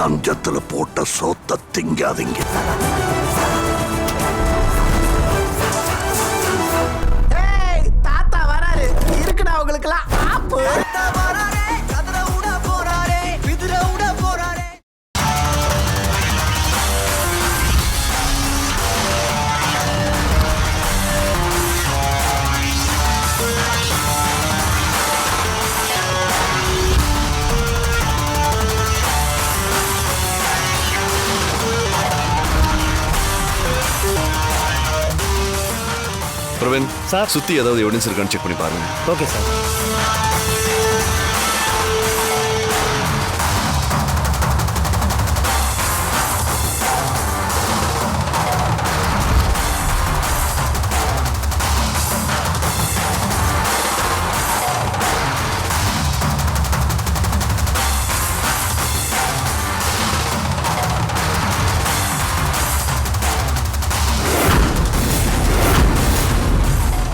லஞ்சத்துல போட்ட சோத்த திங்காதீங்க. தாத்தா வராரு, இருக்குடா உங்களுக்குலாம் ஆப்பு. பிரவீன் சார், சுத்தி ஏதாவது எவிடன்ஸ் இருக்கான்னு செக் பண்ணி பாருங்க. Okay sir.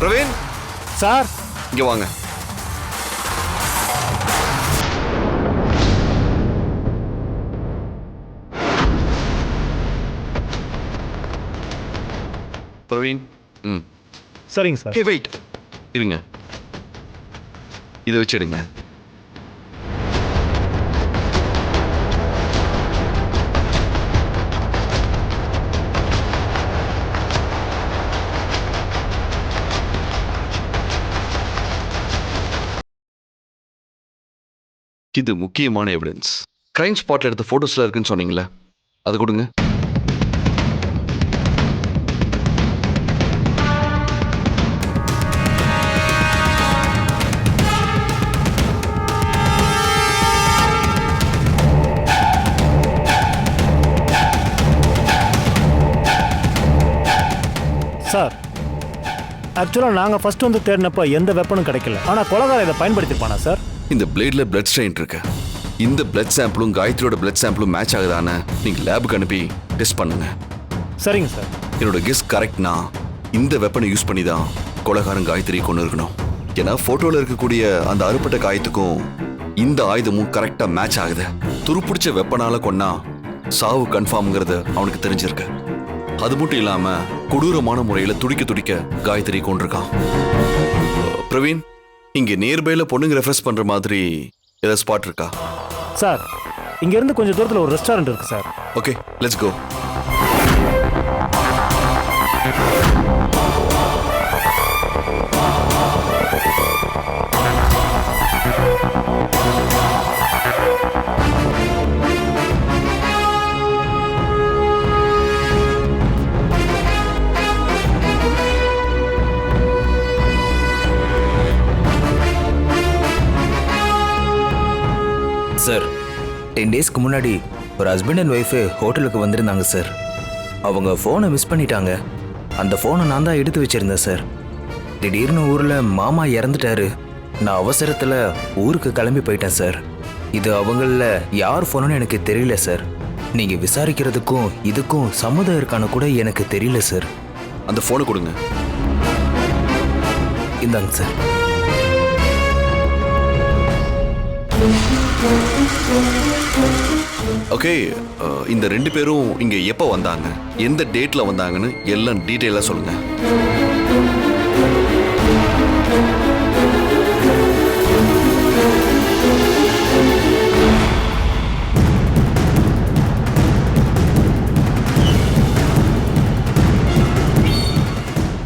பிரவீன் சார், இங்க வாங்க. பிரவீன் சரிங்க சார். ஹே வெயிட், இருங்க, இதை வச்சிடுங்க. இது முக்கியமான எவிடன்ஸ். கிரைம் ஸ்பாட்ல எடுத்த போட்டோஸ்ல இருக்குன்னு சொன்னீங்களே, அது கொடுங்க. சார், ஆக்சுவலாக நாங்கள் ஃபர்ஸ்ட் வந்து தேடினப்ப எந்த வெப்பனும் கிடைக்கல. ஆனால் கொலகாரம் இதை பயன்படுத்திருப்பானா சார்? இந்த பிளேட்ல பிளட் ஸ்ட்ரெயின் இருக்கு. இந்த பிளட் சாம்பிளும் காயத்ரியோட பிளட் சாம்பிளும் மேட்ச் ஆகுதான்னு நீங்க லேபுக்கு அனுப்பி டெஸ்ட் பண்ணுங்க. சரிங்க சார். என்னோட கெஸ் கரெக்ட்னா இந்த வெப்பனை யூஸ் பண்ணி தான் கொலகாரன் காயத்ரியை கொண்டு இருக்கணும். ஏன்னா போட்டோல இருக்கக்கூடிய அந்த அறுப்பட்ட காயத்துக்கும் இந்த ஆயுதமும் கரெக்டா மேட்ச் ஆகுது. துருப்பிடிச்ச வெப்பனால கொன்னா சாவு கன்ஃபார்ம்ங்கிறது அவனுக்கு தெரிஞ்சிருக்கு. அது மட்டும் இல்லாம கொடூரமான முறையில துடிக்க துடிக்க காயத்ரி கொண்டிருக்கான். பிரவீன், இங்க நியர்பைல பொண்ணுங்க ரெஃபரன்ஸ் பண்ற மாதிரி ஏதாவது ஸ்பாட் இருக்கா? சார், இங்க இருந்து கொஞ்சம் தூரத்தில் ஒரு ரெஸ்டாரண்ட் இருக்கு sir. Okay, let's go. Sir, 10 டேஸ்க்கு முன்னாடி ஒரு ஹஸ்பண்ட் அண்ட் ஒய்ஃபு ஹோட்டலுக்கு வந்திருந்தாங்க சார். அவங்க ஃபோனை மிஸ் பண்ணிட்டாங்க. அந்த ஃபோனை நான் தான் எடுத்து வச்சிருந்தேன் சார். திடீர்னு ஊரில் மாமா இறந்துட்டாரு. நான் அவசரத்தில் ஊருக்கு கிளம்பி போயிட்டேன் சார். இது அவங்களில் யார் ஃபோனுன்னு எனக்கு தெரியல சார். நீங்கள் விசாரிக்கிறதுக்கும் இதுக்கும் சம்மதம் இருக்கான்னு கூட எனக்கு தெரியல சார். அந்த ஃபோனை கொடுங்க. இந்தாங்க சார். ஓகே, இந்த 2 பேரும் இங்க எப்ப வந்தாங்க, எந்த டேட்ல வந்தாங்கன்னு எல்லாம் டீடைலா சொல்லுங்க.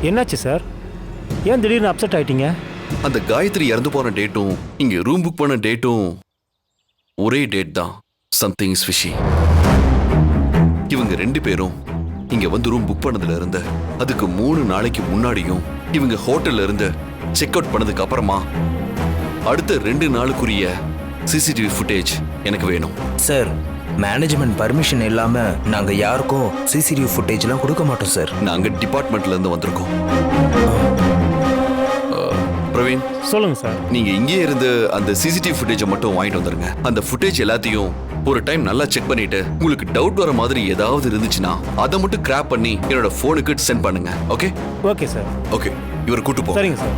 என்னாச்சு சார்? ஏன் திடீர்னு அப்செட் ஆயிட்டீங்க? அந்த காயத்ரி இறந்து போன டேட்டும் இங்க ரூம் புக் பண்ண டேட்டும் ஒரே டேட் தான். Something is fishy. இவங்க 2 பேரும் இங்க வந்து ரூம் புக் பண்ணதுல இருந்து அதுக்கு 3 நாளைக்கு முன்னாடியும் இவங்க ஹோட்டல்ல இருந்து செக் அவுட் பண்ணதுக்கு அப்புறமா அடுத்த 2 நாளுக்குரிய சிசிடிவி ஃபுட்டேஜ் எனக்கு வேணும் சார். மேனேஜ்மெண்ட் பர்மிஷன் இல்லாம நாங்க யாருக்கும் சிசிடிவி ஃபுட்டேஜ்லாம் கொடுக்க மாட்டோம் சார். நாங்க டிபார்ட்மெண்ட்ல இருந்து வந்திருக்கோம். பிரவீன், சொல்லுங்க சார். நீங்க இங்கே இருந்து அந்த சிசிடிவி ஃபுட்டேஜை மட்டும் வாங்கிட்டு வந்துருங்க. அந்த ஃபுட்டேஜ் எல்லாத்தையும் ஒரு டைம் நல்லா செக் பண்ணிட்டு உங்களுக்கு டவுட் வர மாதிரி ஏதாவது இருந்துச்சுன்னா அதை மட்டும் கிராப் பண்ணி என்னோட போனுக்கு சென்ட் பண்ணுங்க. ஓகே? Okay sir. ஓகே, இவர் கூட்டு போ. சரிங்க சார்.